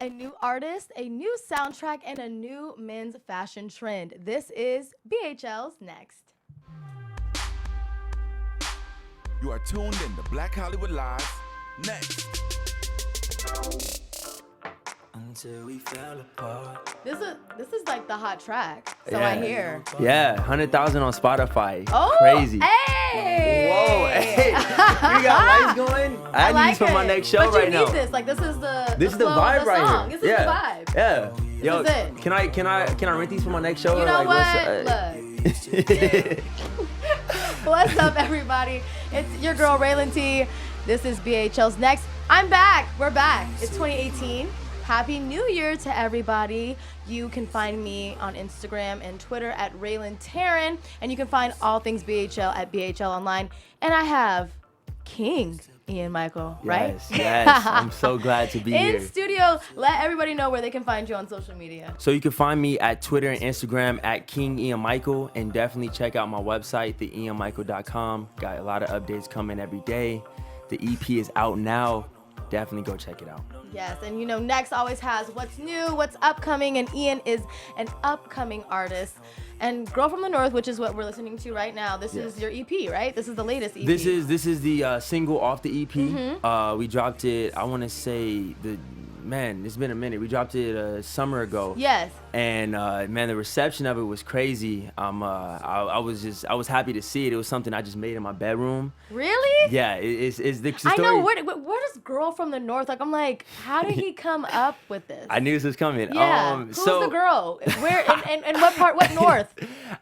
A new artist, a new soundtrack, and a new men's fashion trend. This is BHL's Next. You are tuned in to Black Hollywood Live. Next. Until we fell apart. This is like the hot track. So I hear. Yeah, 100,000 on Spotify. Oh, Crazy. Hey! Whoa, hey. You got lights going? I like need this for my it. next show but right you now. need this. Like this is the This is the flow of vibe the right song. here. This is the vibe. Yeah. Yo, is it. can I rent these for my next show? You know What's, what? Look. What's up, everybody? It's your girl Rhelin T. This is BHL's Next. I'm back. We're back. It's 2018. Happy New Year to everybody. You can find me on Instagram and Twitter at Rhelin Taylor, and you can find all things BHL at BHL Online. And I have King Ian Michael, right? Yes. I'm so glad to be in here. studio. Let everybody know where they can find you on social media. So you can find me at Twitter and Instagram at King Ian Michael, and definitely check out my website, theianmichael.com. Got a lot of updates coming every day. The EP is out now. Definitely go check it out. Yes, and you know, Next always has what's new, what's upcoming, and Ian is an upcoming artist. And Girl from the North, which is what we're listening to right now, this is your EP, right? This is the latest EP. This is the single off the EP. We dropped it, I want to say, it's been a minute. We dropped it a summer ago. Yes. And man, the reception of it was crazy. I was happy to see it. It was something I just made in my bedroom. Really? Yeah, it's the story. I know. Where does Girl from the North? Like, I'm like, how did he come up with this? I knew this was coming. Yeah. Who's the girl? Where and what part? What North?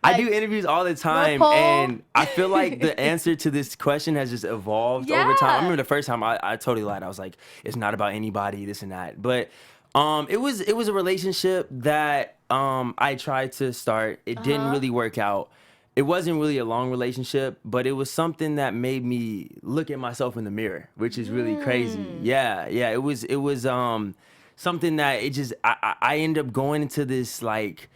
I do interviews all the time, and I feel like the answer to this question has just evolved over time. I remember the first time I totally lied. I was like, it's not about anybody, this and that. But it was a relationship that I tried to start. It didn't really work out. It wasn't really a long relationship, but it was something that made me look at myself in the mirror, which is really crazy. Yeah. It was something that it just I end up going into this, like,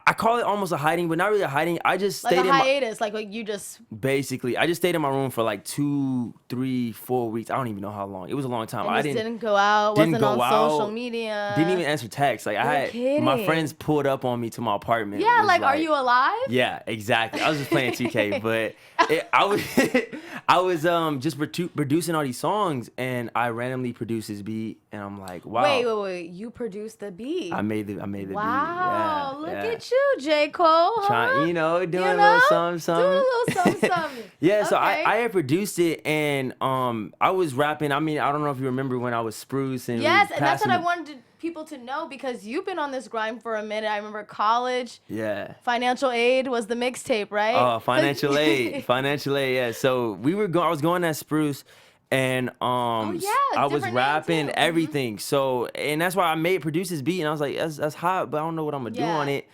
I call it almost a hiding, but not really a hiding. I just like stayed a hiatus, like you just basically. I just stayed in my room for like 2, 3, 4 weeks. I don't even know how long. It was a long time. I didn't go out. Wasn't on social media. Didn't even answer texts. Like my friends pulled up on me to my apartment. Yeah, like, are you alive? Yeah, exactly. I was just playing 2K, but I was just producing all these songs, and I randomly produced this beat, and I'm like, wow. Wait. You produced the beat. I made the beat. Wow, Yeah, look yeah. at you, J. Cole. Doing a little something. Doing a little something. Yeah, so Okay. I had produced it, and I was rapping. I mean, I don't know if you remember when I was Spruce and yes, and that's what I wanted people to know, because you've been on this grind for a minute. I remember college. Yeah. Financial Aid was the mixtape, right? Oh, Financial Aid. Yeah. So I was going at Spruce, and I was different name rapping too. everything. So, and that's why I produced this beat, and I was like, that's hot, but I don't know what I'm gonna do on it.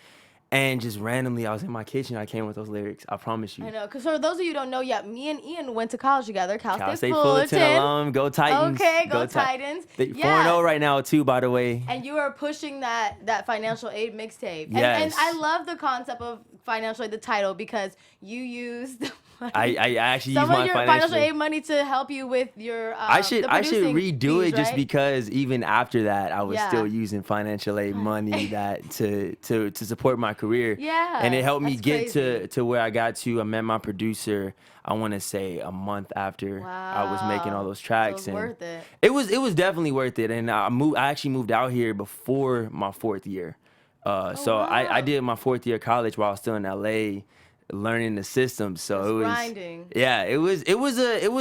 And just randomly, I was in my kitchen. I came with those lyrics. I promise you. I know, because for those of you who don't know yet, me and Ian went to college together. Cal State Fullerton alum. Go Titans. Okay, go Titans. 4-0 right now too, by the way. And you are pushing that Financial Aid mixtape. Yes. And I love the concept of Financial Aid, the title, because you used I actually some use of my your financial aid money to help you with your I should redo fees, it just right? because even after that I was still using financial aid money that to support my career. Yeah, and it helped me that's get crazy. to where I got to. I met my producer, I want to say a month after I was making all those tracks. So it was worth it. It was definitely worth it. And I actually moved out here before my 4th year. So I did my 4th year of college while I was still in LA, learning the system. So it was grinding. Yeah, it was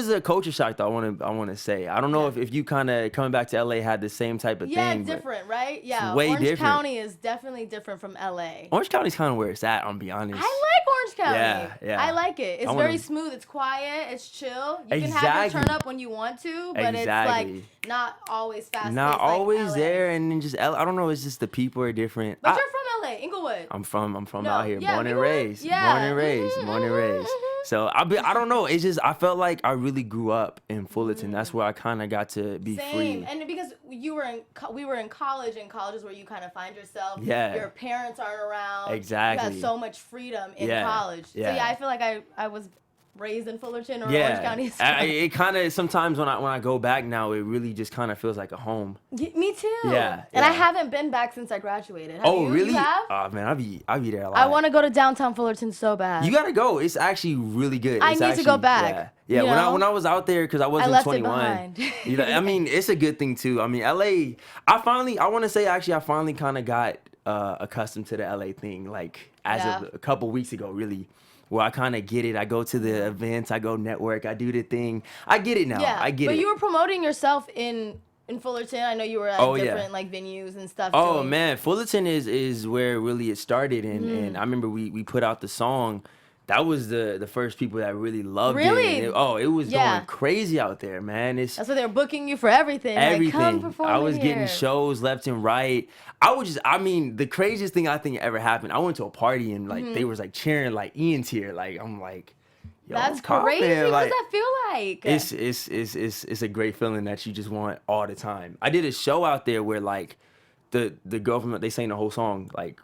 a culture shock though. I want to say. I don't know if you kind of coming back to LA had the same type of thing. Yeah, different, right? Yeah, way Orange different. County is definitely different from LA. Orange County's kind of where it's at, I'm be honest. I like Orange County. Yeah. I like it. It's very smooth. It's quiet. It's chill. You can have your turn up when you want to, but it's like not always fast. Not always like there, and then just I don't know. It's just the people are different. But you're from LA, Inglewood. I'm from out here, born and raised. Yeah. Born and raised. So I don't know. It's just I felt like I really grew up in Fullerton. That's where I kind of got to be free. And because we were in college, and college is where you kind of find yourself. Yeah. Your parents aren't around. Exactly. You got so much freedom in college. Yeah. So yeah, I feel like I was raised in Fullerton or Orange County. It kind of sometimes when I go back now, it really just kind of feels like a home. Me too. Yeah. And I haven't been back since I graduated. Have you? Really? You have? Oh man, I'll be there a lot. I want to go to downtown Fullerton so bad. You gotta go. It's actually really good. I need to go back. Yeah. You know? When I was out there, because I wasn't left 21. it behind. You know, I mean, it's a good thing too. I mean, LA. I want to say actually, I finally kind of got accustomed to the LA thing, like as of a couple weeks ago, really. Where I kind of get it. I go to the events. I go network. I do the thing. I get it now. Yeah. I get it. But you were promoting yourself in Fullerton. I know you were at different like venues and stuff. Oh man, Fullerton is where really it started, and I remember we put out the song. That was the first people that really loved it. And it was going crazy out there, man. That's why they were booking you for everything. Everything. Like, come perform I was here. getting shows left and right. The craziest thing I think ever happened. I went to a party and like they was like cheering like Ian's here. Like I'm like, yo, that's come, crazy. man. What Like, does that feel like? It's a great feeling that you just want all the time. I did a show out there where like the girl from they sang the whole song like.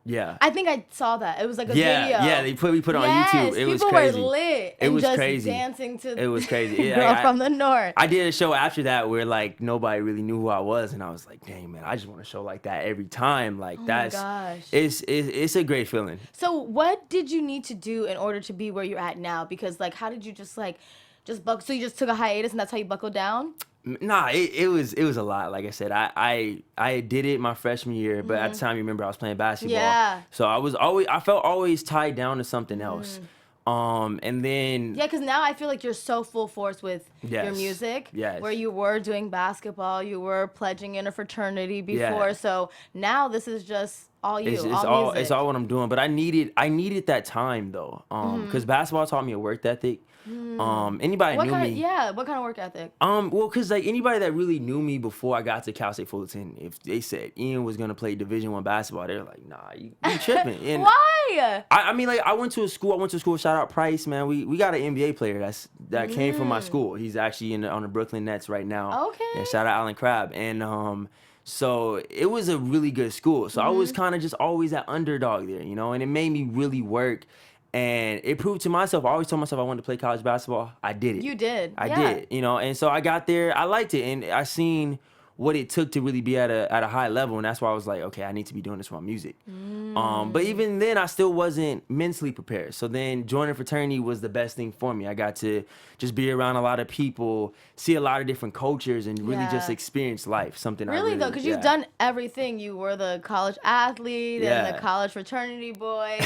Yeah. I think I saw that. It was like a video. Yeah, we put it on YouTube. It was crazy. People were lit. It was just crazy. Dancing to it was crazy. Yeah, Girl from the North. I did a show after that where like nobody really knew who I was, and I was like, dang man, I just want a show like that every time. Like that's my gosh. It's a great feeling. So what did you need to do in order to be where you're at now? Because like how did you just buckle? So you just took a hiatus and that's how you buckled down? Nah, it was a lot. Like I said, I did it my freshman year, but at the time, you remember I was playing basketball. Yeah. So I felt always tied down to something else. And then because now I feel like you're so full force with your music. Yes. Where you were doing basketball, you were pledging in a fraternity before. Yeah. So now this is just all you. It's all what I'm doing. But I needed that time though, because basketball taught me a work ethic. Anybody knew me. Yeah, what kind of work ethic? Well, cause like anybody that really knew me before I got to Cal State Fullerton, if they said Ian was gonna play Division I basketball, they're like, nah, you tripping. And why? I mean, like I went to a school. Shout out Price, man. We got an NBA player that came from my school. He's actually on the Brooklyn Nets right now. Okay. And shout out Alan Crabb. And so it was a really good school. So I was kind of just always that underdog there, you know, and it made me really work. And it proved to myself, I always told myself I wanted to play college basketball. I did it. You did. I did, you know. And so I got there. I liked it. And I seen what it took to really be at a high level. And that's why I was like, okay, I need to be doing this for my music. But even then, I still wasn't mentally prepared. So then joining fraternity was the best thing for me. I got to just be around a lot of people, see a lot of different cultures, and really just experience life. Something really though, because you've done everything. You were the college athlete and the college fraternity boy,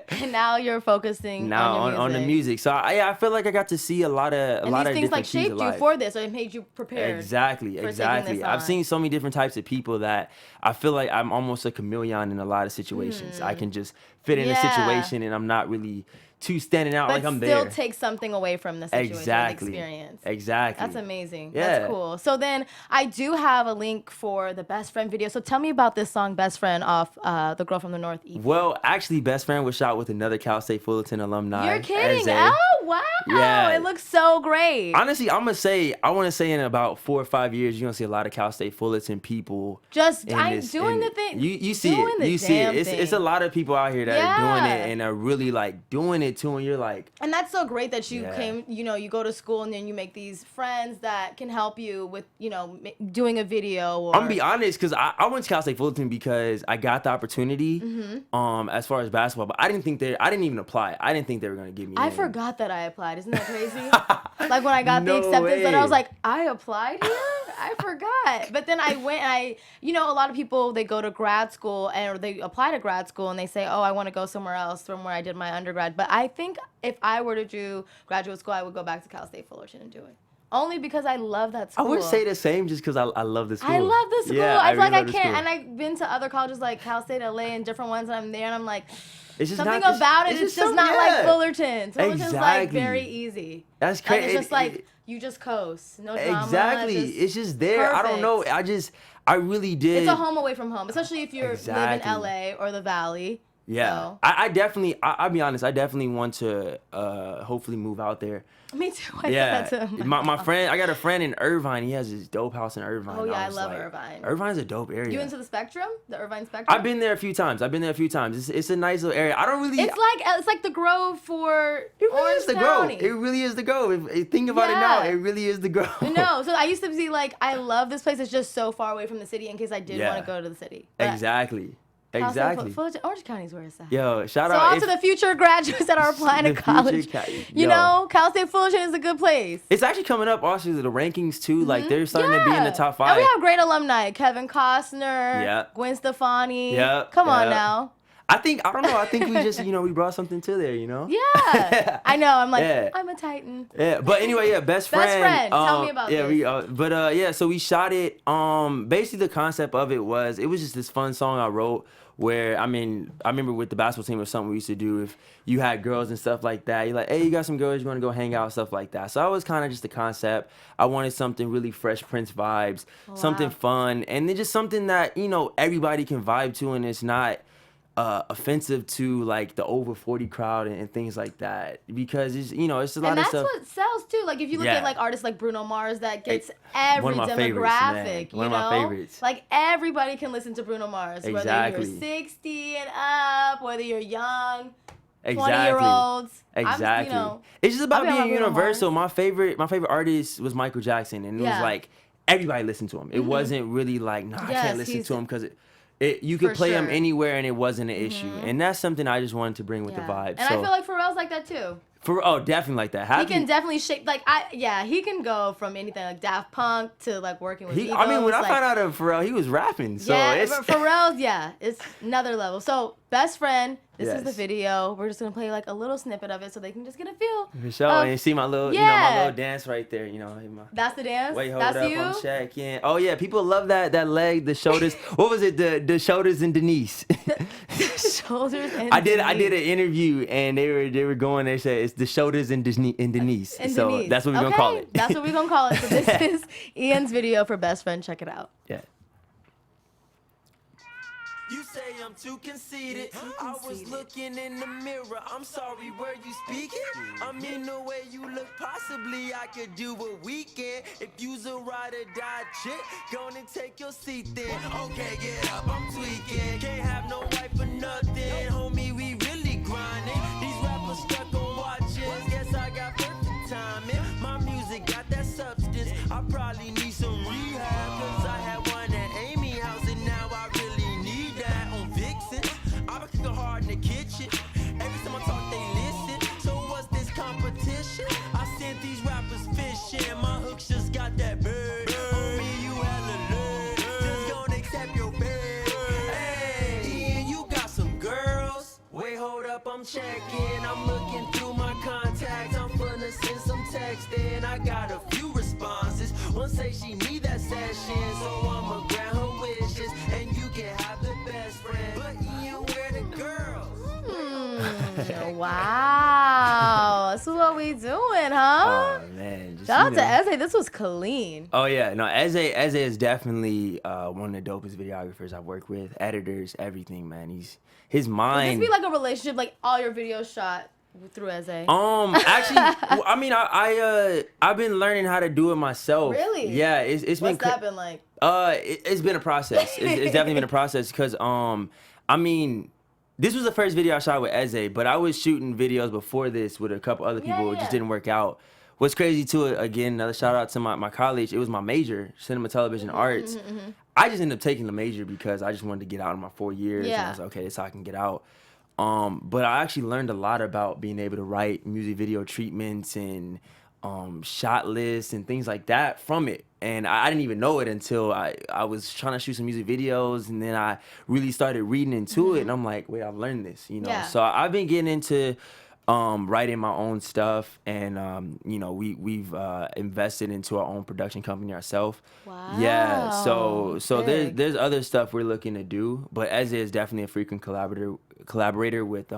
and now you're focusing on the music. So I feel like I got to see a lot of these things different like shaped you for this, or it made you prepared. Exactly. I've seen so many different types of people that I feel like I'm almost a chameleon in a lot of situations. I can just fit in a situation, and I'm not really too standing out like I'm there. But still take something away from the situation, the experience. Exactly. That's amazing. Yeah. That's cool. So then I do have a link for the Best Friend video. So tell me about this song, Best Friend, off the Girl from the North EP. Well, actually, Best Friend was shot with another Cal State Fullerton alumni. You're kidding. Oh, wow. Yeah. It looks so great. Honestly, I want to say in about 4 or 5 years, you're going to see a lot of Cal State Fullerton people. Doing the thing. You see it. You see it. It's a lot of people out here that are doing it and are really like doing it too. And you're like. And that's so great that you came, you go to school and then you make these friends that can help you with, doing a video. Or... I'm going to be honest, because I went to Cal State Fullerton because I got the opportunity as far as basketball, but I didn't even apply. I didn't think they were going to give me I forgot that I applied. Isn't that crazy? Like when I got the acceptance letter, I was like, I applied here? I forgot. But then I went and a lot of people, they go to grad school or they apply to grad school and they say, oh, I want to go somewhere else from where I did my undergrad. But I think if I were to do graduate school, I would go back to Cal State Fullerton and do it. Only because I love that school. I would say the same just because I love the school. I love the school. Yeah, I feel really like I can't. And I've been to other colleges like Cal State LA and different ones, and I'm there and I'm like, it's just something about it. It's just not like Fullerton. Fullerton's like very easy. That's crazy. And it's just like you just coast. No drama. Exactly. It's just there. Perfect. I don't know. I really did. It's a home away from home, especially if you live in LA or the Valley. Yeah, So. I definitely, I'll be honest, I definitely want to hopefully move out there. Me too. I Yeah, said that to my friend, I got a friend in Irvine. He has this dope house in Irvine. Oh yeah, I was love like, Irvine. Irvine's a dope area. You into the Spectrum? The Irvine Spectrum? I've been there a few times. It's a nice little area. I don't really. It's like the Grove for It really Orange is the County. Grove. It really is the Grove. Think about it now. It really is the Grove. No, so I used to be like, I love this place. It's just so far away from the city in case I did want to go to the city. But Exactly. Orange County's where it's at. Yo, shout So out to the future graduates that are applying to college. You know, Cal State Fullerton is a good place. It's actually coming up also the rankings too. Like they're starting to be in the top 5. And we have great alumni. Kevin Costner, Gwen Stefani. Come on now. I don't know. I think we just, we brought something to there, Yeah. I know. I'm like, I'm a Titan. Yeah. But anyway, best friend. Best friend. Tell me about this. So we shot it. Basically the concept of it was just this fun song I wrote where, I remember with the basketball team or something we used to do if you had girls and stuff like that. You're like, hey, you got some girls, you want to go hang out, stuff like that. So I was kind of just the concept. I wanted something really Fresh Prince vibes, something fun, and then just something that, everybody can vibe to and it's not offensive to like the over 40 crowd and things like that because it's it's a lot of stuff. And that's what sells too. Like if you look at like artists like Bruno Mars, that gets every demographic. One of my favorites. Like everybody can listen to Bruno Mars, whether you're 60 and up, whether you're young. 20-year-olds. Exactly. It's just about being universal. My favorite artist was Michael Jackson, and it was like everybody listened to him. It wasn't really like, I can't listen to him because you could play him anywhere and it wasn't an issue. And that's something I just wanted to bring with the vibe. And I feel like Pharrell's like that too. Definitely like that. He can definitely shape, he can go from anything like Daft Punk to like working with Egos. When I found out of Pharrell, he was rapping. So Pharrell's, it's another level. So, best friend, this is the video. We're just going to play like a little snippet of it so they can just get a feel. For sure. And you see my little, my little dance right there. That's the dance? Wait, hold That's up, you? I'm checking. Oh, yeah, people love that leg, the shoulders. What was it? The shoulders and Denise. Shoulders and I did an interview and they were going, they said it's the shoulders and Denise. So that's what we're going to call it. That's what we're going to call it. So this is Ian's video for Best Friend. Check it out. Yeah. You say I'm too conceited. I was looking in the mirror. I'm sorry, were you speaking? I mean the way you look, possibly I could do a weekend. If you's a ride or die chick, gonna take your seat then. Okay, get up, I'm tweaking. Can't have no wife or nothing. Homie, we really grinding. These rappers stuck on watches. Guess I got perfect timing. My music got that substance. I probably need some rehab. Cause I had one at Amy house and now I really need that on Vixen. I been cooking hard in the kitchen. Every time I talk, they listen. So what's this competition? I sent these rappers fishing. My hooks just got that bird. Homie, you hella learn. Just gonna accept your bird. Hey, Ian, you got some girls. Wait, hold up, I'm checking. I'm looking through my contacts. I'm finna send some text in. I got a few responses. One say she need that session, so I'ma grant her wishes, and you can have the best friend. But Ian, where the girls? Wow, that's what we doing, huh? Oh man! Shout out to Eze. This was clean. Oh yeah, no, Eze is definitely one of the dopest videographers I've worked with, editors, everything, man. His mind. Would this be like a relationship, like all your videos shot through Eze? Actually, I've been learning how to do it myself. Really? Yeah, it's been. What's that been like? It's been a process. It's definitely been a process because this was the first video I shot with Eze, but I was shooting videos before this with a couple other people. It just didn't work out. What's crazy too, again, another shout out to my college. It was my major, cinema, television, arts. I just ended up taking the major because I just wanted to get out in my 4 years. And I was like, okay, this is how I can get out. But I actually learned a lot about being able to write music video treatments and shot lists and things like that from it. And I didn't even know it until I was trying to shoot some music videos, and then I really started reading into it, and I'm like, wait, I've learned this, So I've been getting into writing my own stuff, and we've invested into our own production company ourselves. Wow. Yeah, so there's other stuff we're looking to do, but Eze is definitely a frequent collaborator with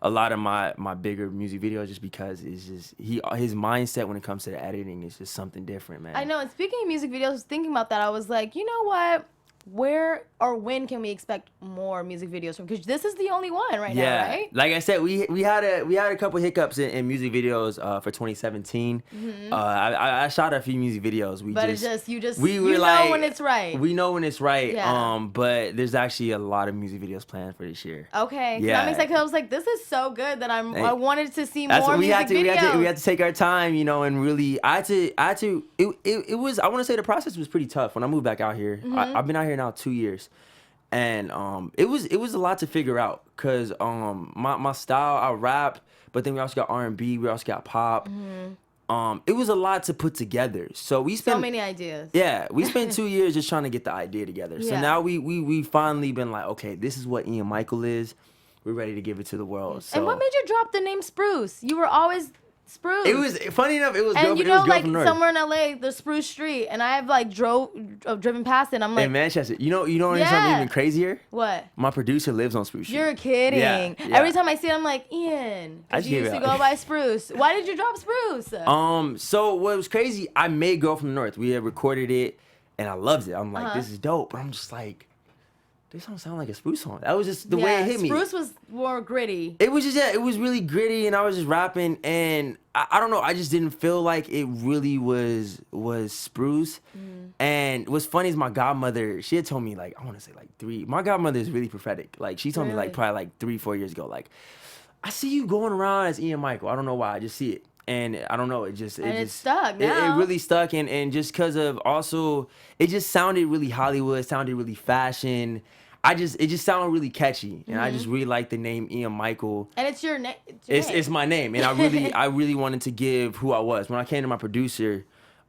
a lot of my bigger music videos, just because it's just his mindset when it comes to the editing is just something different, man. I know. And speaking of music videos, thinking about that, I was like, you know what? Where or when can we expect more music videos from? Because this is the only one right now, right? Like I said, we had a couple hiccups in music videos for 2017. I shot a few music videos. You were know when it's right. We know when it's right. Yeah. But there's actually a lot of music videos planned for this year. Okay. Yeah. That makes sense. 'Cause I was like, this is so good that I wanted to see more music videos. We had to take our time, you know, and really, it was, I want to say the process was pretty tough when I moved back out here. I've been out here now 2 years. And it was a lot to figure out because my style, I rap, but then we also got R&B, we also got pop. It was a lot to put together. So we spent so many ideas. Yeah, we spent 2 years just trying to get the idea together. So now we finally been like, okay, this is what Ian Michael is. We're ready to give it to the world. So. And what made you drop the name Spruce? You were always Spruce. It was funny enough. It was and you know, like somewhere in LA, the Spruce Street, and I've like driven past it. And I'm like, in Manchester. You know something even crazier? What? My producer lives on Spruce Street. You're kidding. Yeah. Every time I see it, I'm like, Ian. I You used to go by Spruce. Why did you drop Spruce? So what was crazy? I made Girl from the North. We had recorded it, and I loved it. I'm like, this is dope. But I'm just like, this don't sound like a Spruce song. That was just the way it hit me. Spruce was more gritty. It was just, it was really gritty, and I was just rapping, and I don't know, I just didn't feel like it really was Spruce. And what's funny is my godmother, she had told me, like, I want to say like my godmother is really prophetic. Like, she told me like probably like 3-4 years ago, like, I see you going around as Ian Michael. I don't know why, I just see it. And I don't know, it stuck now. It really stuck, and just because of also, it just sounded really Hollywood, sounded really fashion. It just sounded really catchy, and I just really like the name Ian Michael. And it's your name. It's my name, and I really wanted to give who I was. When I came to my producer,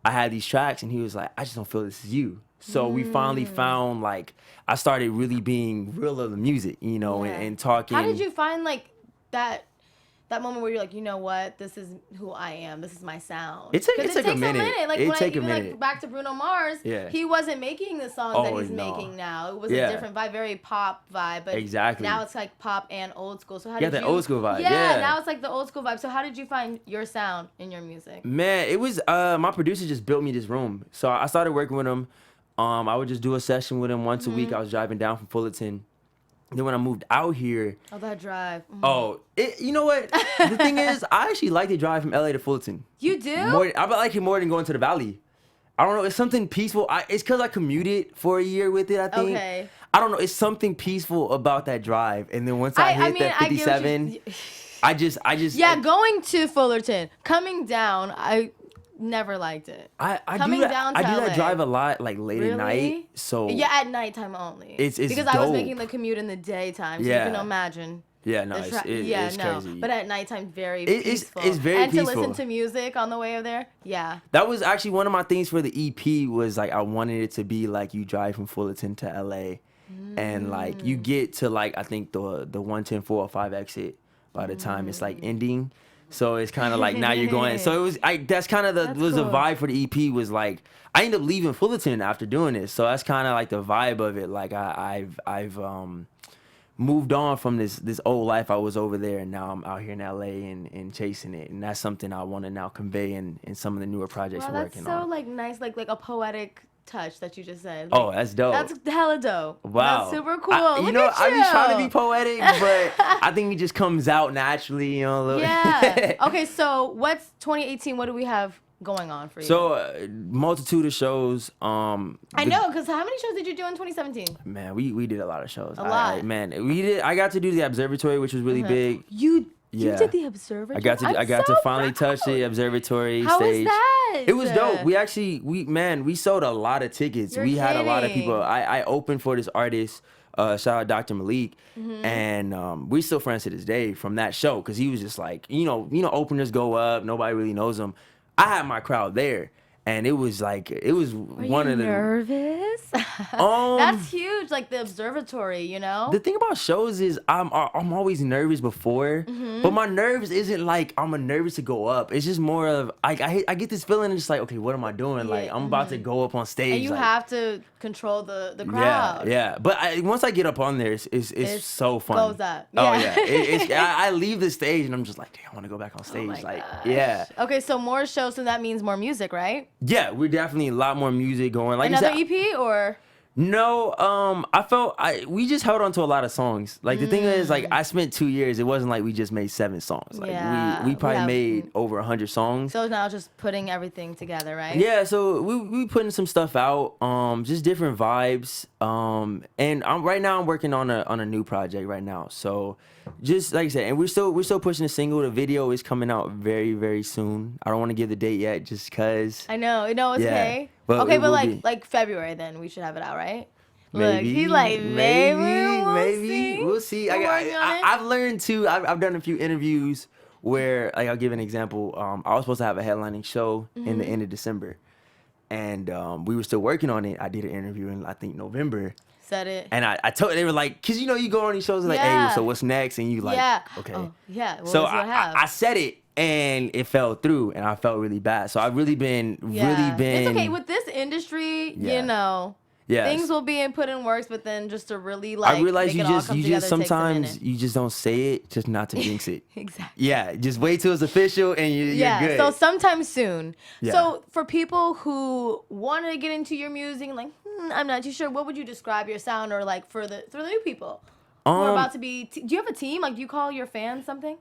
I had these tracks, and he was like, I just don't feel this is you. So we finally found, like, I started really being real of the music, you know, and talking. How did you find like that moment where you're like, you know what, this is who I am, this is my sound? It takes a minute. Like it when take a even minute. like back to Bruno Mars, he wasn't making the songs that he's making now. It was a different vibe, very pop vibe. But now it's like pop and old school. So how did you? that old school vibe. Yeah, now it's like the old school vibe. So how did you find your sound in your music? Man, it was my producer just built me this room. So I started working with him. I would just do a session with him once a week. I was driving down from Fullerton. Then when I moved out here, that drive. You know what? The thing is, I actually like the drive from LA to Fullerton. You do? I like it more than going to the Valley. I don't know. It's something peaceful. It's because I commuted for a year with it, I think. Okay. I don't know. It's something peaceful about that drive. And then once I hit that 57, I just. Yeah, going to Fullerton, coming down, I never liked it. I do that drive a lot, like late at night. So yeah, at nighttime only. It's because dope. I was making the commute in the daytime, so you can imagine. Yeah, no, it's crazy. But at nighttime, very peaceful. It's very peaceful. And to listen to music on the way over there, yeah. That was actually one of my things for the EP was like I wanted it to be like you drive from Fullerton to LA, and like you get to like I think the 110 405 exit by the time it's like ending. So it's kind of like now you're going. So it was that's kind of the vibe for the EP was like I ended up leaving Fullerton after doing this. So that's kind of like the vibe of it. Like I've moved on from this old life I was over there, and now I'm out here in LA and chasing it. And that's something I want to now convey in some of the newer projects we're working on. That's so like nice, like a poetic touch that you just said. Like, that's dope. That's hella dope. Wow. That's super cool. I be trying to be poetic, but I think it just comes out naturally, you know. Yeah. Okay, so what's 2018? What do we have going on for you? So, multitude of shows. I know, because how many shows did you do in 2017? Man, we did a lot of shows. A lot. I got to do the Observatory, which was really big. You did the Observatory? I got to finally touch the Observatory How stage. Was that? It was dope. We sold a lot of tickets. You're had a lot of kidding. people. I opened for this artist, shout out Dr. Malik, and we still friends to this day from that show because he was just like, you know, openers go up, nobody really knows them. I had my crowd there. And it was like one of the nervous. That's huge, like the Observatory, you know. The thing about shows is I'm always nervous before, but my nerves isn't like I'm nervous to go up. It's just more of I get this feeling and just like, okay, what am I doing? Like I'm about to go up on stage. And you like, have to control the crowd. Yeah. But once I get up on there, it's so fun. Goes up. Oh yeah. I leave the stage and I'm just like, damn, I want to go back on stage. Yeah. Okay, so more shows, so that means more music, right? Yeah, we're definitely a lot more music going. Like another EP or? No, we just held on to a lot of songs. Like the thing is, like I spent 2 years. It wasn't like we just made 7 songs. Like we probably made over 100 songs. So now just putting everything together, right? Yeah, so we putting some stuff out. Just different vibes. And right now I'm working on a new project right now. So just like I said, and we're still pushing the single. The video is coming out very, very soon. I don't want to give the date yet, just cause. I know, it's okay. But like February, then we should have it out, right? Maybe, look, he's like, maybe we'll see. I've learned too. I've done a few interviews where, like, I'll give an example. I was supposed to have a headlining show in the end of December, and we were still working on it. I did an interview in, I think, November. Said it. And I told, they were like, cause you know you go on these shows and like, hey, so what's next? And you like, okay, so I said it. And it fell through, and I felt really bad. So I've really been. It's okay with this industry, you know. Yeah. Things will be put in works, but then just to really like. I realize you just sometimes you just don't say it, just not to jinx it. Exactly. Yeah, just wait till it's official, and you're good. So sometime soon. Yeah. So for people who want to get into your music, like I'm not too sure, what would you describe your sound, or like for the new people who are about to be? Do you have a team? Like, do you call your fans something?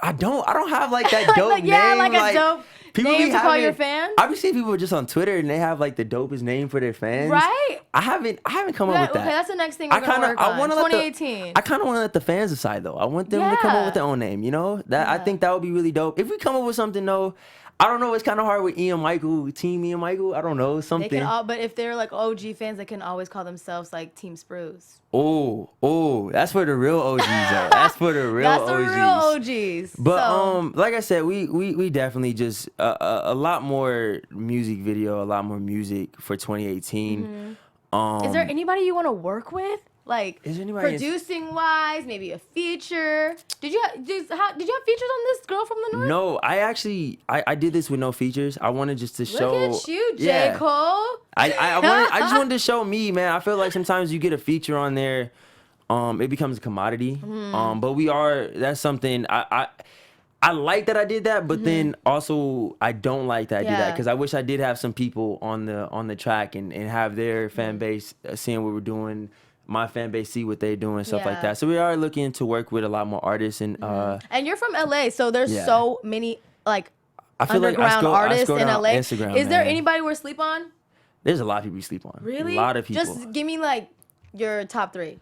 I don't have like that dope name. Like a dope name to call your fans. I've been seeing people just on Twitter and they have like the dopest name for their fans. Right. I haven't come up with that. Okay, that's the next thing we're gonna work on. 2018. I kind of want to let the fans decide though. I want them to come up with their own name. You know that I think that would be really dope. If we come up with something though. I don't know. It's kind of hard with Team Ian Michael. I don't know, something. They can but if they're like OG fans, they can always call themselves like Team Spruce. Oh, that's for the real OGs. That's for the real OGs. That's the real OGs. But like I said, we definitely just a lot more music video, a lot more music for 2018. Is there anybody you want to work with? Like, producing wise, maybe a feature. Did you have features on this girl from the north? No, I did this with no features. I wanted just to show. Look at you, J. Cole. I just wanted to show me, man. I feel like sometimes you get a feature on there, it becomes a commodity. But that's something I like that I did that, but then also I don't like that I did that, because I wish I did have some people on the track and have their fan base seeing what we're doing. My fan base see what they're doing, stuff like that. So we are looking to work with a lot more artists and you're from LA, so there's so many like I feel underground artists in LA. Instagram, is there anybody we're sleep on? There's a lot of people we sleep on. Really? A lot of people. Just give me like your top 3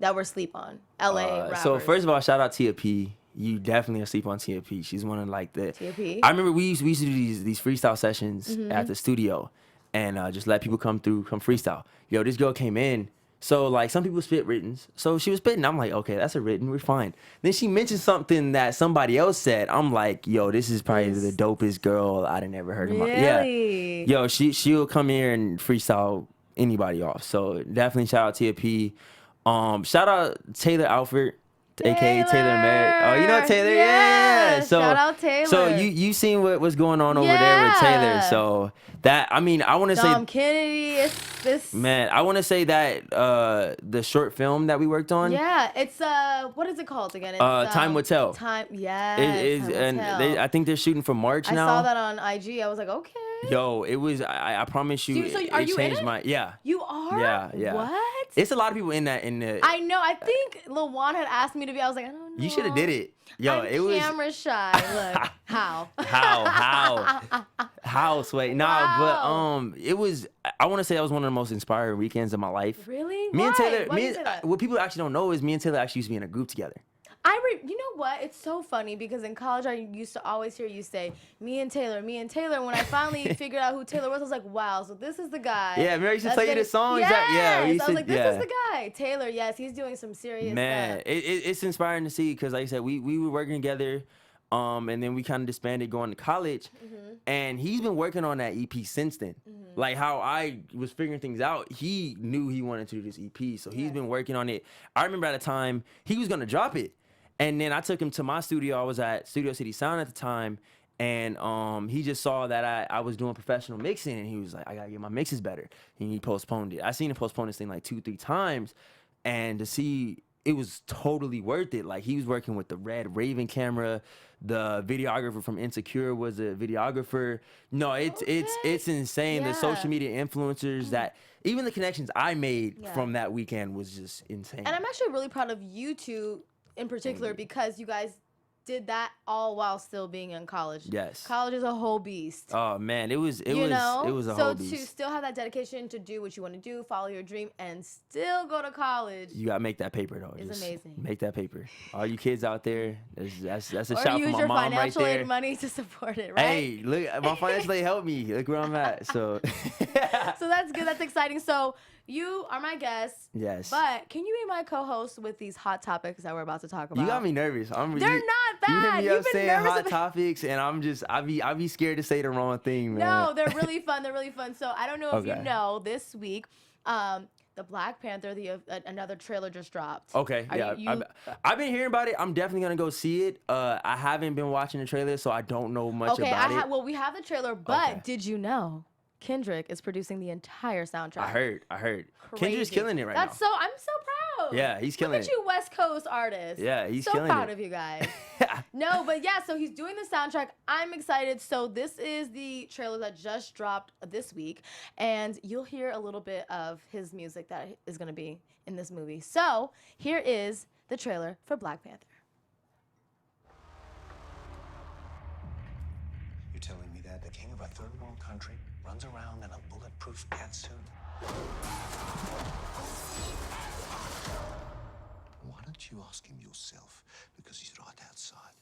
that we're sleep on. LA rappers. So first of all, shout out Tia P. You definitely are sleep on Tia P. She's one of like the. Tia P. I remember we used to do these freestyle sessions at the studio, and just let people come freestyle. Yo, this girl came in. So, like, some people spit writtens. So she was spitting. I'm like, okay, that's a written. We're fine. Then she mentioned something that somebody else said. I'm like, yo, this is probably the dopest girl I'd have never heard of. Really? Yeah. Yo, she'll come here and freestyle anybody off. So definitely shout out Tia P. Shout out Taylor Alford, aka Taylor Merritt. Oh, you know Taylor? Yeah. So shout out Taylor. So you seen what's going on over there with Taylor. So that, I mean, I want to say Dom Kennedy, this man, I want to say that the short film that we worked on. Yeah, it's what is it called again? It's, Time Will Tell. I think they're shooting for March now. I saw that on IG. I was like, okay. Yo, it was. I promise you. So are it you changed in it? my. Yeah. You are. Yeah. What? It's a lot of people in that. I know. I think Lil Juan had asked me to be. I was like, I don't know. You should have did it. Yo, it was camera shy. Look, how Sway? Nah, but it was. I want to say that was one of the most inspiring weekends of my life. Really? Me and Taylor. Why What people actually don't know is me and Taylor actually used to be in a group together. You know what? It's so funny because in college I used to always hear you say, me and Taylor. When I finally figured out who Taylor was, I was like, wow, so this is the guy. Yeah, remember I used to play you the songs? Yes. I was like, this is the guy. Taylor, yes, he's doing some serious stuff. It's inspiring to see because, like I said, we were working together, and then we kind of disbanded going to college, and he's been working on that EP since then. Like how I was figuring things out, he knew he wanted to do this EP, so he's been working on it. I remember at a time, he was going to drop it. And then I took him to my studio. I was at Studio City Sound at the time, and he just saw that I was doing professional mixing, and he was like, I gotta get my mixes better. And he postponed it. I seen him postpone this thing like 2-3 times, and to see it was totally worth it. Like he was working with the red Raven camera. The videographer from Insecure was a videographer. No, it's insane. The social media influencers that even the connections I made from that weekend was just insane. And I'm actually really proud of you two in particular because you guys did that all while still being in college. Yes. College is a whole beast. Oh man, it was a whole beast. So to still have that dedication to do what you want to do, follow your dream, and still go to college. You gotta make that paper though. It's amazing. Make that paper. All you kids out there, that's a or shout from my mom right there. Use your financial aid money to support it, right? Hey, look, my financial aid helped me. Look where I'm at. So so that's good. That's exciting. So you are my guest. Yes. But can you be my co-host with these hot topics that we're about to talk about? You got me nervous. They're not bad. You hit me You've up been saying nervous hot topics, and I be scared to say the wrong thing, man. No, they're really fun. They're really fun. So I don't know if you know, this week, the Black Panther, another trailer just dropped. Okay, I've been hearing about it. I'm definitely gonna go see it. I haven't been watching the trailer, so I don't know much about it. Well, we have the trailer, but did you know Kendrick is producing the entire soundtrack? I heard. Crazy. Kendrick's killing it right now. I'm so proud. Yeah, he's killing it. Look at you, West Coast artists. Yeah, he's so killing proud it. of you guys. No, but yeah, so he's doing the soundtrack. I'm excited. So this is the trailer that just dropped this week, and you'll hear a little bit of his music that is going to be in this movie. So here is the trailer for Black Panther. You're telling me that the king of a third world country runs around in a bulletproof catsuit? Why don't you ask him yourself? Because he's right outside.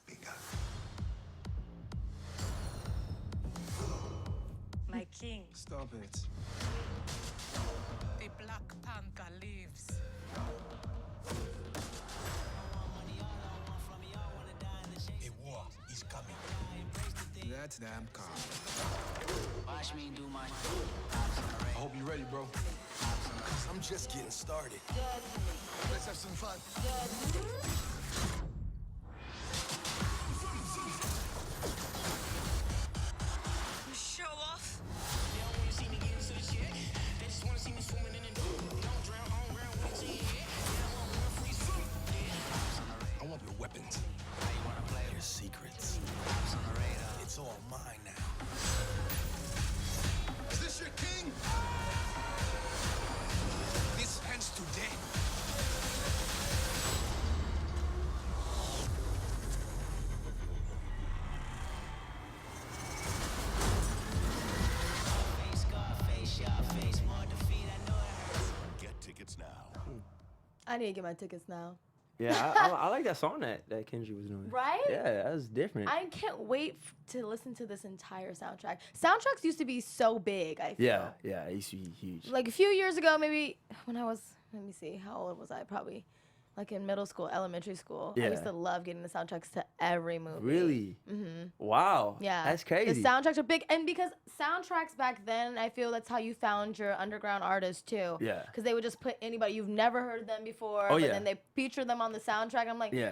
Bingo. My king. Stop it. The Black Panther lives. A war is coming. That's damn calm. Watch me do my. I hope you're ready, bro. Because I'm just getting started. Let's have some fun. Show off. I want your weapons. Your secrets. It's all mine now. Is this your king? This ends today. Get tickets now. I need to get my tickets now. Yeah, I like that song that Kendrick was doing. Right? Yeah, that was different. I can't wait to listen to this entire soundtrack. Soundtracks used to be so big, I feel. Yeah, it used to be huge. Like a few years ago, maybe when I was, let me see, how old was I? Probably like in middle school, elementary school. I used to love getting the soundtracks to every movie. Really? Mm-hmm. Wow. Yeah. That's crazy. The soundtracks are big. And because soundtracks back then, I feel that's how you found your underground artists too. Yeah. Because they would just put anybody, you've never heard of them before, but then they feature them on the soundtrack. I'm like, who is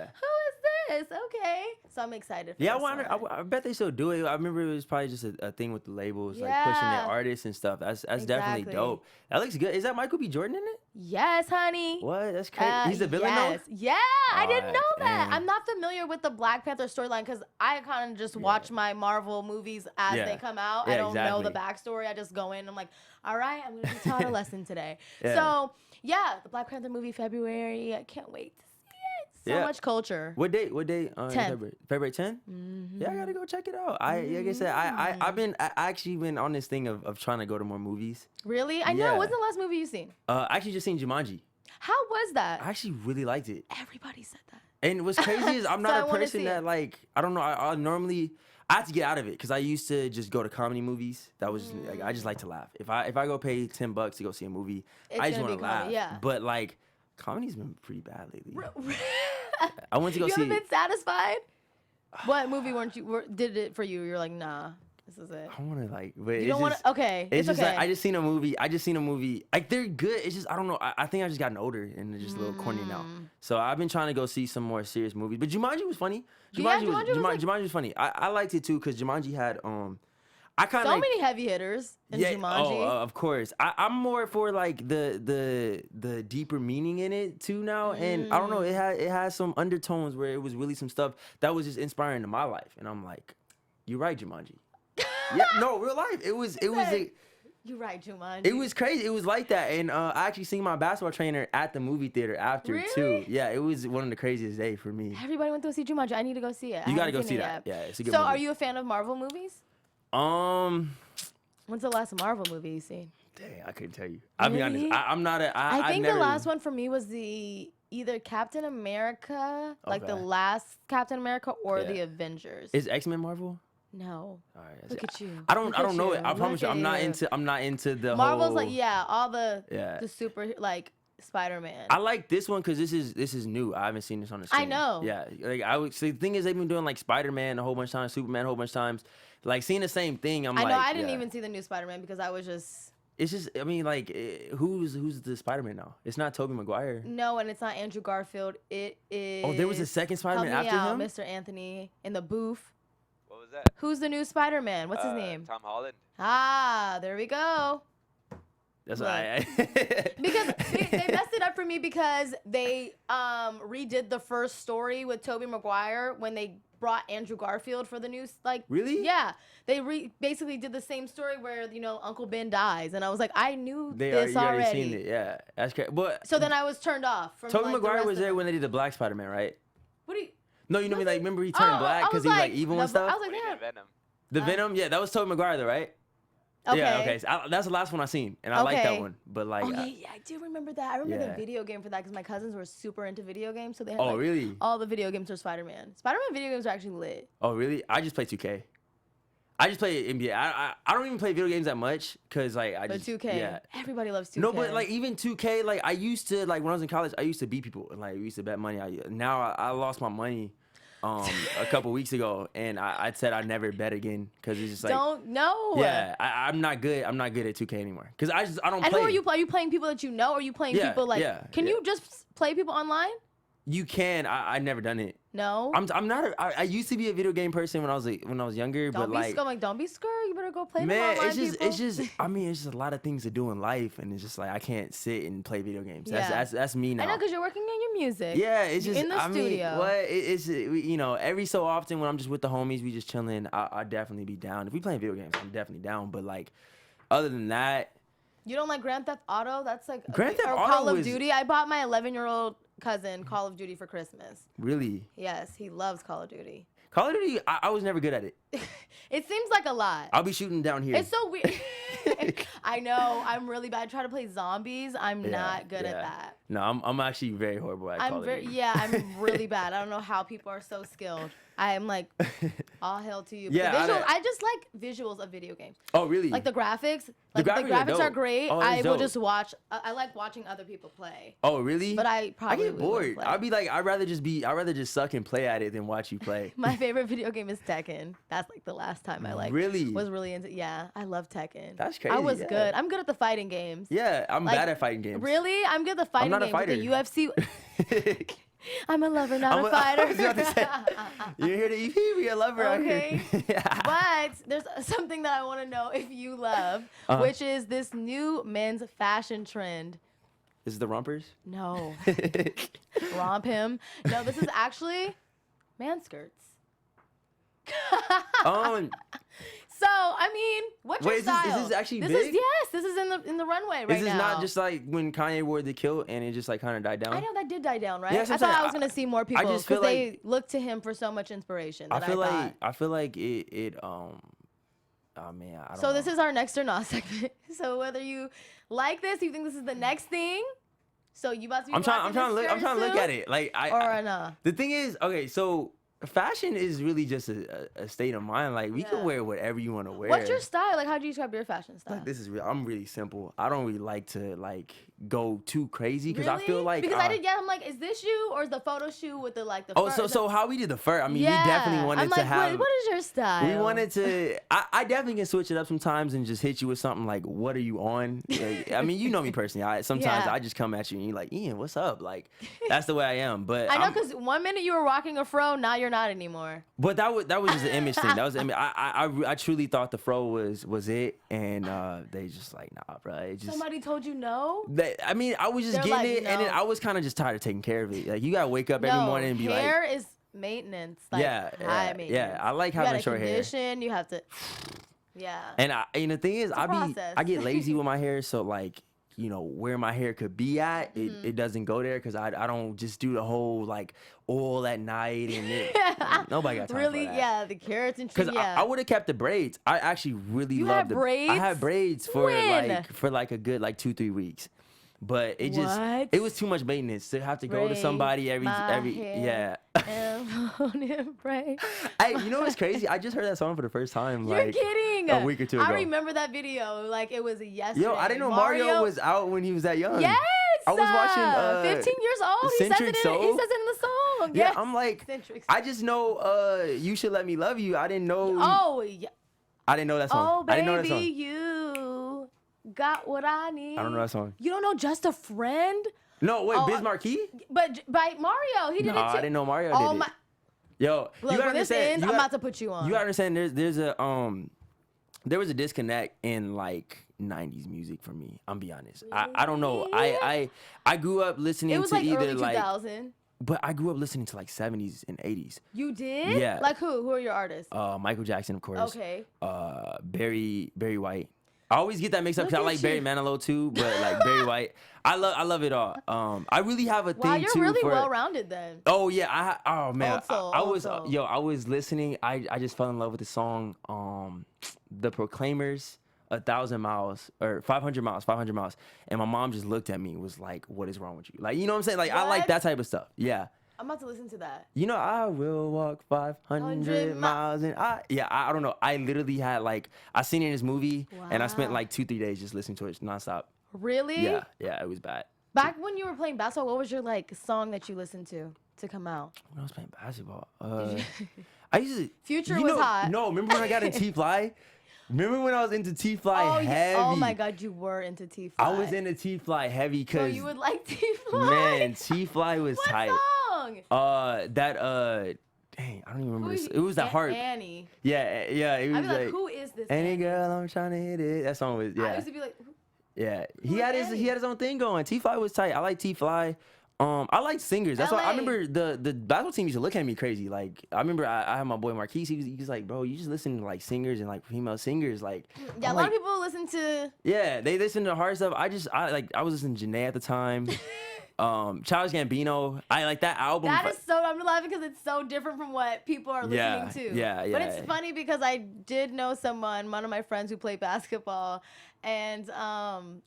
this? Okay. So I'm excited for Yeah, this one. I bet they still do it. I remember it was probably just a thing with the labels, like pushing their artists and stuff. That's definitely dope. That looks good. Is that Michael B. Jordan in it? Yes, honey. What? That's crazy. He's the villain though? Yeah, I didn't know that. Dang. I'm not familiar with the Black Panther storyline because I kind of just watch my Marvel movies as they come out. I don't know the backstory. I just go in. I'm like, all right, I'm going to be taught a lesson today. So, yeah, the Black Panther movie, February. I can't wait to see it. So much culture. What date? 10th. February 10th? Mm-hmm. Yeah, I gotta go check it out. Like I said, I actually been on this thing of trying to go to more movies. Really? I know. What's the last movie you've seen? I actually just seen Jumanji. How was that? I actually really liked it. Everybody said that. And what's crazy is I'm not a person that like, I don't know, I normally, I have to get out of it because I used to just go to comedy movies. That was like, I just like to laugh. If I go pay $10 to go see a movie, I just want to laugh. Yeah. But like, comedy's been pretty bad lately. I went to go see. You haven't been satisfied? What movie did it for you? You're like, nah, this is it. I want to like, but you don't want to. Okay, it's just okay. like I just seen a movie. Like they're good. It's just I don't know. I think I just gotten older and they're just a little corny now. So I've been trying to go see some more serious movies. But Jumanji was funny. Jumanji was funny. I liked it too because Jumanji had I kind so of many heavy hitters in Jumanji. of course. I'm more for like the deeper meaning in it too now, and I don't know. It has some undertones where it was really some stuff that was just inspiring to my life, and I'm like, you're right, Jumanji. Yeah, no, real life. It was You're right, Jumanji. it was crazy. It was like that, and I actually seen my basketball trainer at the movie theater after Really? too. Yeah, it was one of the craziest days for me. Everybody went to go see Jumanji. I need to go see it. You got to go see that. Yeah, it's a good So, movie. are you a fan of Marvel movies? When's the last Marvel movie you seen? Dang, I couldn't tell you. I'll be honest. Really? I'm not a. I think never, the last one for me was either Captain America, like the Okay. last Captain America, or Yeah. the Avengers. Is X-Men Marvel? No. All right. Look at you. I don't Look know at it. you. I promise you, Look I'm not at you. into. I'm not into the Marvel's whole. like all the super like Spider-Man. I like this one because this is new. I haven't seen this on the screen. I know. Yeah, like I would say. The thing is, they've been doing like Spider-Man a whole bunch of times, Superman a whole bunch of times. Like seeing the same thing. I know. I didn't even see the new Spider-Man because I was just. It's just. I mean, like, who's the Spider-Man now? It's not Tobey Maguire. No, and it's not Andrew Garfield. It is. Oh, there was a second Spider-Man Help me after out, him? Mr. Anthony in the booth. What was that? Who's the new Spider-Man? What's his name? Tom Holland. Ah, there we go. That's Look. why. Because they messed it up for me because they redid the first story with Tobey Maguire when they brought Andrew Garfield for the news. Like, Really? Yeah, they basically did the same story where Uncle Ben dies, and I was like, I knew you this already already. seen it. Yeah, that's crazy. But So then I was turned off from. Tobey like, the Maguire rest was of there them. when they did the Black Spider-Man, right? What do you? No, you know Was me. Like, he? remember he turned black I because he was like evil no, and stuff. I was like, When he yeah. did Venom. The Venom, yeah, that was Tobey Maguire, though, right? Okay. Yeah, okay. So that's the last one I seen, and I like Okay. that one. But like, Oh yeah, I do remember that. I remember the Yeah. video game for that because my cousins were super into video games, so they had Oh, like, really? all the video games for Spider-Man. Spider-Man video games are actually lit. oh really? I just play 2K. I just play NBA. I don't even play video games that much because like I But just 2K, Yeah. everybody loves 2K. No, but like even 2K, like I used to like when I was in college, I used to beat people and like we used to bet money. Now I lost my money a couple weeks ago, and I said I'd never bet again because it's just like no. Yeah, I'm not good. I'm not good at 2K anymore because I don't And play. who are you? Are you playing people that you know? Or are you playing Yeah, people like? yeah, Can yeah. you just play people online? You can. I never done it. No. I'm not. I used to be a video game person when I was younger, Don't but be like. scared. Don't be scared. You better go play them Man, online. it's just. I mean, it's just a lot of things to do in life, and it's just like I can't sit and play video games. Yeah. That's me now. I know because you're working on your music. Yeah, it's You're just in the I studio. mean, what it's every so often when I'm just with the homies, we just chilling. I definitely be down. If we playing video games, I'm definitely down. But like, other than that, You don't like Grand Theft Auto? That's like Grand Theft or Auto Call of was- Duty. I bought my 11-year-old cousin Call of Duty for Christmas. really, Yes, he loves Call of Duty. Call of Duty, I was never good at it. It seems like a lot. I'll be shooting down here. It's so weird. I know. I'm really bad. I try to play zombies. I'm Yeah, not good at yeah. that. No, I'm actually very horrible at Call I'm of very Duty. I'm really bad. I don't know how people are so skilled. I'm like, all hail to you. Yeah, The I visuals, don't- I just like visuals of video games. Oh, really? Like the graphics. Like the graphics are graphics are dope. great. Oh, that's I will dope. just watch. I like watching other people play. Oh, really? But I probably get wouldn't bored. play. I'd be like, I'd rather just suck and play at it than watch you play. My favorite video game is Tekken. That's like the last time I like Really? was really into. Yeah, I love Tekken. That's I crazy, was yeah. good. I'm good at the fighting games. Yeah, I'm Like, bad at fighting games. Really? I'm good at the fighting not a games. With the UFC. I'm a lover, not a fighter. I was about to say, you're here to be a lover out Okay. here. But there's something that I want to know if you love, which is this new men's fashion trend. Is it the rompers? No. Romp him. No, this is actually man skirts. So, I mean, what's your Wait, is this- style? is this actually this big? Is, yes, this is in the runway right Is this now. not just like when Kanye wore the kilt and it just like kind of died down? I know that did die down, right? Yeah, I that's what thought I'm I saying. was gonna see more people just because feel they like- look to him for so much inspiration. That I feel like it oh man, I don't So know. this is our next or not segment. So whether you like this, you think this is the next thing. So you about to be I'm trying rocking to this look skirt at soon? it. Like Or nah? The thing is, okay, so fashion is really just a state of mind. Like we Yeah. can wear whatever you want to wear. What's your style? Like, how do you describe your fashion style? Like, this is real. I'm really simple. I don't really like to like go too crazy because I Really? feel like because I did. Yeah, I'm like, is this you or is the photo shoot with the like the? Oh, fur- so how we did the fur? I mean, yeah. we definitely wanted I'm like, to have. what is your style? We wanted to. I definitely can switch it up sometimes and just hit you with something like, "What are you on?" Like, I mean, you know me personally. Sometimes Yeah. I just come at you and you're like, "Ian, what's up?" Like that's the way I am. But I know I'm- because one minute you were rocking a fro, now you're you're not anymore. But that was just an image thing. That was I truly thought the fro was it, and they just like, nah, bro. It just, Somebody told you no? I mean, I was just They're getting like, it, and then no. I was kind of just tired of taking care of it. Like, you gotta wake up every morning and be like, hair is maintenance. Like, high maintenance. yeah. I like You having gotta short hair. condition. You have to. Yeah. And the thing is, a process. I get lazy with my hair, so like, you know, where my hair could be at, it doesn't go there, because I don't just do the whole like oil at night and nobody got time Really, for that. yeah, the keratin. Because Yeah. I would have kept the braids. I actually really You loved had I braids? had braids for When? like a good like 2-3 weeks. But it just What? it was too much maintenance to have to go to somebody every my yeah. and pray. Hey, you know what's crazy? I just heard that song for the first time You're like kidding. a week or two ago. I remember that video like it was yesterday. Yo, I didn't know Mario was out when he was that young. Yes. I was watching 15 years old. Centric He Soul. says it in the song. Yeah, Yes. I'm like, Centric I just know You Should Let Me Love You. I didn't know Oh, yeah. I didn't know that song. Oh, I didn't know that baby, song. you got what I need. I don't know that song. You don't know Just a Friend? No, wait, Oh, Biz Markie? But by Mario, he did No, it too. I didn't know Mario Oh did my! it. Yo, Look, when this ends, I'm about to put you on. You gotta understand, there's a there was a disconnect in like 90s music for me. I'm be honest. I don't know. I grew up listening It was to like either early 2000. but I grew up listening to like 70s and 80s. You did? Yeah. Like who? Who are your artists? Michael Jackson, of course. Okay. Barry White. I always get that mixed up because I Look at like Barry you. Manilow too, but like Barry White, I love it all. I really have a thing Wow, you're too really for. well-rounded then. Oh yeah, oh man, Old soul, I old was soul. I was listening. I just fell in love with the song, The Proclaimers, 1,000 miles or 500 miles, and my mom just looked at me and was like, "What is wrong with you?" Like, you know what I'm saying? Like, I like What? that type of stuff. Yeah. I'm about to listen to that. You know, I will walk 500 miles, and I don't know. I literally had like I seen it in this movie, and I spent Wow. like 2-3 days just listening to it nonstop. Really? Yeah, it was bad. Back when you were playing basketball, what was your like song that you listened to come out? When I was playing basketball, I used to. Future you was know, hot. No, remember when I got in T-Fly? Remember when I was into T-Fly heavy? Oh my God, you were into T-Fly. I was into T-Fly heavy So because you would like T-Fly? man, T-Fly was What tight. song? Dang, I don't even remember. It was that hard. Annie. Yeah. It was I'd be like, who is this? Any Annie? girl, I'm trying to hit it. That song was I used to be like, yeah. He was had Annie? his own thing going. T-Fly was tight. I like T-Fly. I like singers. That's why I LA. remember the basketball team used to look at me crazy. Like I remember I had my boy Marquise. He was like, bro, you just listen to like singers and like female singers. Like yeah, I'm a lot like, of people listen to. yeah, they listen to hard stuff. I was listening to Janae at the time. Childish Gambino. I like that album. That is so. I'm laughing because it's so different from what people are listening to. Yeah. But it's funny because I did know someone, one of my friends who played basketball, and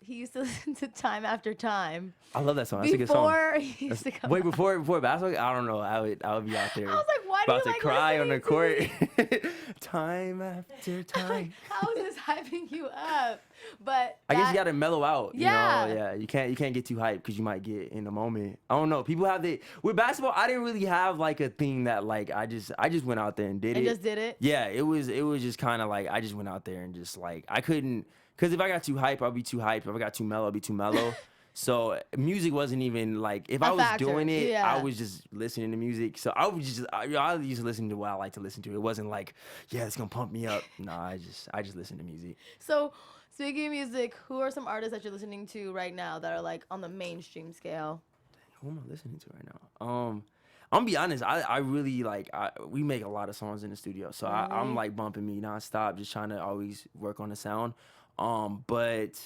he used to listen to Time After Time. I love that song. That's a good song. Before he used to come. Wait, out. before basketball? I don't know. I would be out there. I was like, why do about you to like cry on the listening court. Time after time. How is this hyping you up? But I guess that- you gotta mellow out. Yeah. You know? Yeah. You can't get too hyped because you might get in the moment. I don't know. People have with basketball. I didn't really have like a thing that like I just went out there and did And it. just did it? Yeah. It was just kind of like I just went out there and just like I couldn't because if I got too hype, I'll be too hyped. If I got too mellow, I'll be too mellow. So music wasn't even like if I was factor, doing it, yeah. I was just listening to music. So I was just I used to listen to what I like to listen to. It wasn't like it's gonna pump me up. No, I just listen to music. So speaking of music, who are some artists that you're listening to right now that are like on the mainstream scale? Who am I listening to right now? I'm gonna be honest. I really like. We make a lot of songs in the studio, so I'm like bumping me nonstop, just trying to always work on the sound. But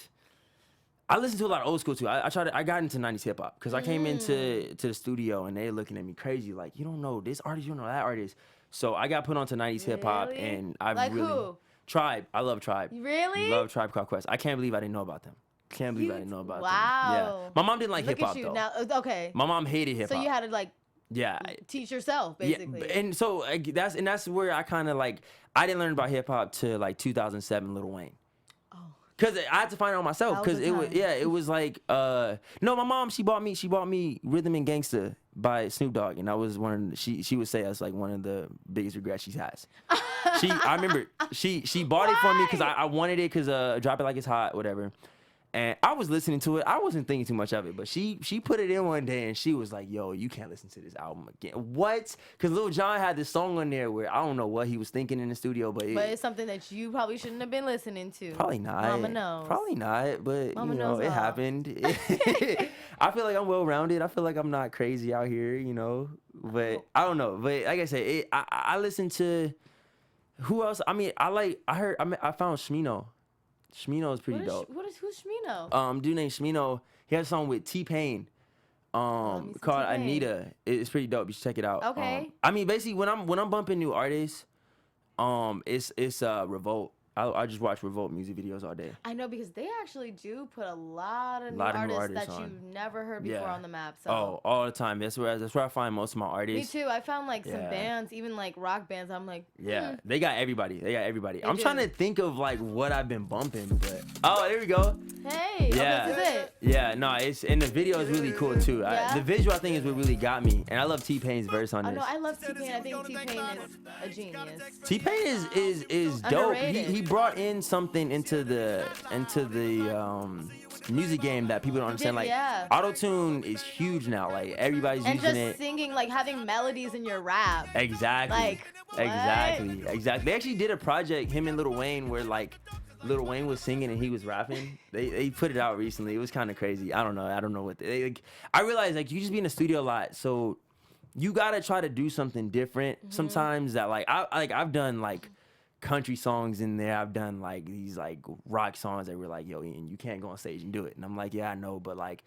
I listen to a lot of old school too. I got into 90s hip hop because I came into the studio and they looking at me crazy like you don't know this artist, you don't know that artist. So I got put onto 90s hip hop Really? and I Like really who? Tribe. I love Tribe. Really? Love Tribe Called Quest. I can't believe I didn't know about them. Can't believe I didn't know about them. Wow. Yeah. My mom didn't like Look hip hop at you though. now. Okay. My mom hated hip hop. So you had to like yeah. teach yourself basically. Yeah, and so that's where I kind of like I didn't learn about hip hop till like 2007, Lil Wayne. Oh. Cause I had to find it on myself. That was Cause the it was time. it was like no, my mom she bought me Rhythm and Gangsta by Snoop Dogg, and that was one of she would say that's like one of the biggest regrets she has. I remember she bought it for me because I wanted it because Drop It Like It's Hot, whatever. And I was listening to it. I wasn't thinking too much of it, but she put it in one day and she was like, "Yo, you can't listen to this album again." What? Because Lil Jon had this song on there where I don't know what he was thinking in the studio, but it's something that you probably shouldn't have been listening to. Probably not. Mama knows. Probably not, but Mama you know, knows it all. happened. I feel like I'm well rounded. I feel like I'm not crazy out here, you know. But I don't know. But like I said, I listen to who else? I mean, I found Shmino. Shmino is pretty dope. Who's Shmino? Dude named Shmino. He has a song with T-Pain. Called T-Pain. Anita. It's pretty dope. You should check it out. Okay. I mean, basically, when I'm bumping new artists, it's Revolt. I just watch Revolt music videos all day. I know, because they actually do put a lot of new artists artists that on. you've never heard before on the map. So. Oh, all the time. That's where I find most of my Me artists. too. I found like some Yeah. bands, even like rock bands. I'm like, Yeah, they got everybody. I'm do. trying to think of like what I've been bumping, but there we go. hey, Yeah. this is it. Yeah, no, and the video is really cool too. Yeah? The visual I think is what really got me, and I love T-Pain's verse on Oh this. no, I love T-Pain. I think T-Pain is a genius. T-Pain is dope. Underrated. He brought in something into the music game that people don't understand. Like yeah. auto-tune is huge now. Like everybody's And using just it. singing, like having melodies in your rap. Exactly. Like, what? Exactly. They actually did a project, him and Lil Wayne, where like Lil Wayne was singing and he was rapping. They put it out recently. It was kind of crazy. I don't know what I realized, like, you just be in the studio a lot, so you gotta try to do something different. Mm-hmm. Sometimes that I've done like country songs in there. I've done like these like rock songs that were like, "Yo, Ian, you can't go on stage and do it." And I'm like, "Yeah, I know, but like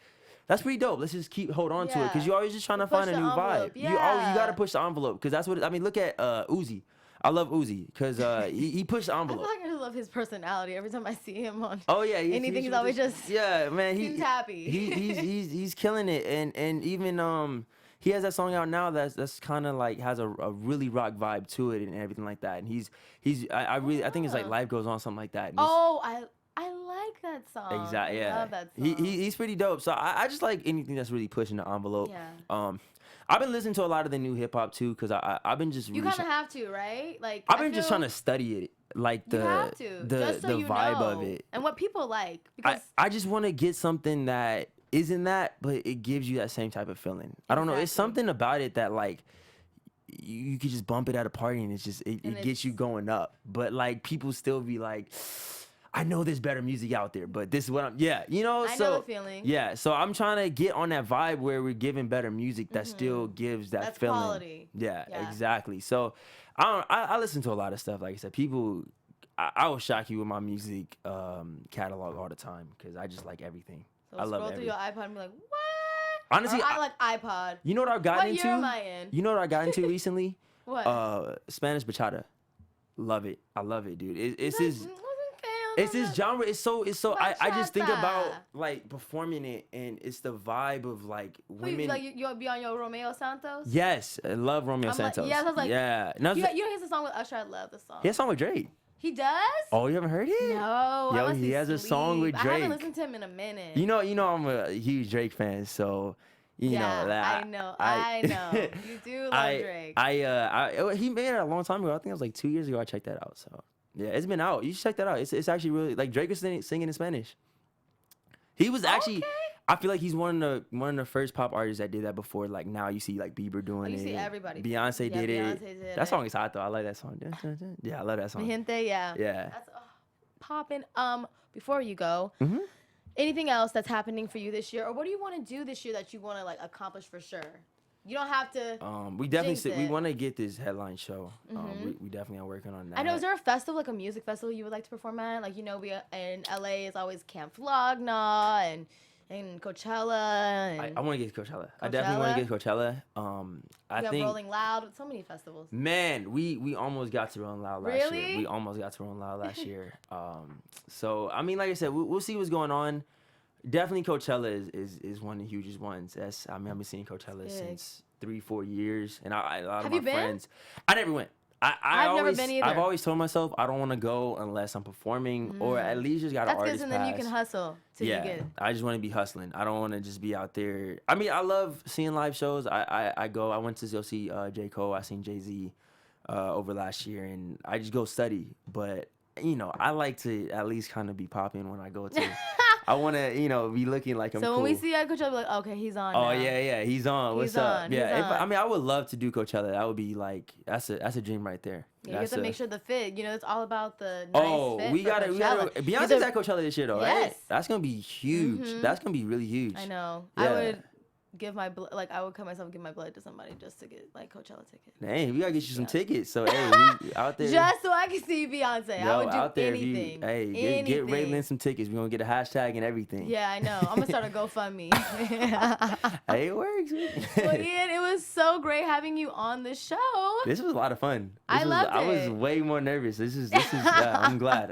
that's pretty dope. Let's just hold on to it, because you're always just trying to find a new vibe. You gotta push the envelope, because that's what I mean. Look at Uzi. I love Uzi because he pushed the I envelope. feel like I love his personality every time I see him on. Oh yeah, anything. He's always just man. seems happy. He's killing it, and even he has that song out now that's kind of like has a really rock vibe to it and everything like that. And I think it's like Life Goes On, something like that. And I like that song. exactly, yeah. I love that song. He's pretty dope. So I just like anything that's really pushing the envelope. Yeah. I've been listening to a lot of the new hip hop too, because I've been just You kind of have to, right? Like I've been just trying to study it, like you have to, just so the you vibe know, of it, and what people like. Because I just want to get something that isn't that, but it gives you that same type of feeling. I don't know. It's something about it that like you could just bump it at a party and it gets you going up. But like people still be like, I know there's better music out there, but this is what I know the feeling. Yeah, so I'm trying to get on that vibe where we're giving better music that still gives that That's feeling. quality. Yeah, exactly. So I listen to a lot of stuff. Like I said, people, I will shock you with my music catalog all the time, because I just like everything. So I love scroll through everything. your iPod and be like, what? Honestly, Or I like iPod. You know what I've gotten What into? year am I in? You know what I got into recently? What? Spanish bachata. Love it. I love it, dude. It's this It's genre. It's so I just think Bachata. about like performing it, and it's the vibe of like women. You'll be on your Romeo Santos? Yes, I love Romeo I'm like- Santos. yeah, I was like- yeah. No, You know he's a song with Usher. I love the song. he has a song with Drake. He does? Oh, you haven't heard it? No. Yo, I must he be has a song with asleep. I Drake. haven't listened to him in a minute. You know, I'm a huge Drake fan, so you know that. I know. You do love Drake. He made it a long time ago. I think it was like 2 years ago. I checked that out. So yeah, it's been out. You should check that out. It's actually really like Drake was singing in Spanish. He was actually. Okay. I feel like he's one of the first pop artists that did that before. Like now you see like Bieber doing it. You see everybody. Beyonce did Beyonce it. did That it. song is hot though. I like that song. Yeah, I love that song. Gente, yeah. Yeah. That's popping. Before you go, Mm-hmm. anything else that's happening for you this year, or what do you want to do this year that you want to like accomplish for sure? You don't have to. We jinx definitely we it. want to get this headline show. We definitely are working on that. I know. Is there a festival, like a music festival, you would like to perform at? Like, we in LA is always Camp Flogna and Coachella. And I want to get to Coachella. I definitely want to get to Coachella. I we have think Rolling Loud. So many festivals. man, we almost got to Rolling Loud last year. Really? We almost got to Rolling Loud last year. So I mean, like I said, we'll see what's going on. Definitely Coachella is one of the hugest ones. I've been seeing Coachella Big. since 3-4 years, and a lot Have of my you been? friends. I never went. I've never been either. I've always told myself I don't want to go unless I'm performing, or at least just got an That's artist good, and then you pass. can hustle till you get. I just want to be hustling. I don't want to just be out there. I mean, I love seeing live shows. I went to go see J. Cole. I seen Jay-Z over last year, and I just go study. But, I like to at least kind of be popping when I go to I want to, be looking like I'm So cool. when we see you at Coachella, we're like, okay, he's on. Oh now. yeah, he's on. What's He's up? on, Yeah, he's on. I mean, I would love to do Coachella. That would be like that's a dream right there. Yeah, you have to make sure the fit. It's all about the nice fit. we gotta. Beyonce's at Coachella this year though, right? Yes. That's gonna be huge. That's gonna be really huge. I know. Yeah. I would give my blood. Like I would cut myself and give my blood to somebody just to get like Coachella tickets. Dang, we gotta get you some tickets. So hey, we out there. Just so I can see Beyonce. I would do out there, anything. Get Rhelin some tickets. We're gonna get a hashtag and everything. Yeah, I know. I'm gonna start a GoFundMe. Hey, it works. Well, Ian, it was so great having you on the show. This was a lot of fun. I loved I was it. way more nervous. This is. Yeah, I'm glad.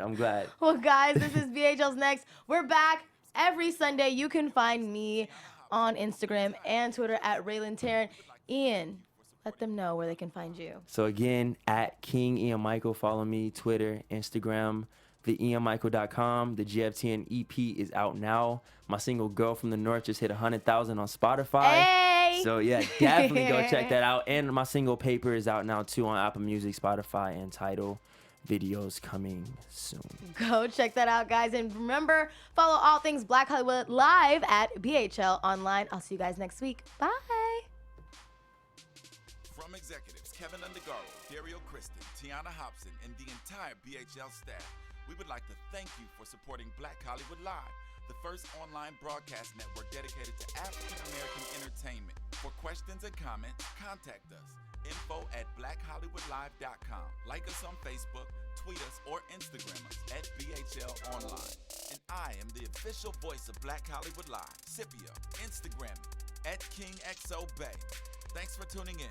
Well, guys, this is BHL's Next. We're back every Sunday. You can find me on Instagram and Twitter at Rhelin Taylor. Ian, let them know where they can find you. So again, at King Ian Michael, follow me, Twitter, Instagram, theianmichael.com. The GFTN EP is out now. My single Girl from the North just hit 100,000 on Spotify. Hey! So yeah, definitely go check that out. And my single Paper is out now too on Apple Music, Spotify, and Tidal. Videos coming soon. Go check that out, guys. And remember, follow all things Black Hollywood live at BHL Online. I'll see you guys next week. Bye. From executives Kevin Undergaro, Dario Kristen, Tiana Hobson, and the entire BHL staff, we would like to thank you for supporting Black Hollywood Live, the first online broadcast network dedicated to African American entertainment. For questions and comments, contact us. info@blackhollywoodlive.com. Like us on Facebook, tweet us, or Instagram us at BHL Online. And I am the official voice of Black Hollywood Live, Scipio. Instagram me at KingXOBay. Thanks for tuning in.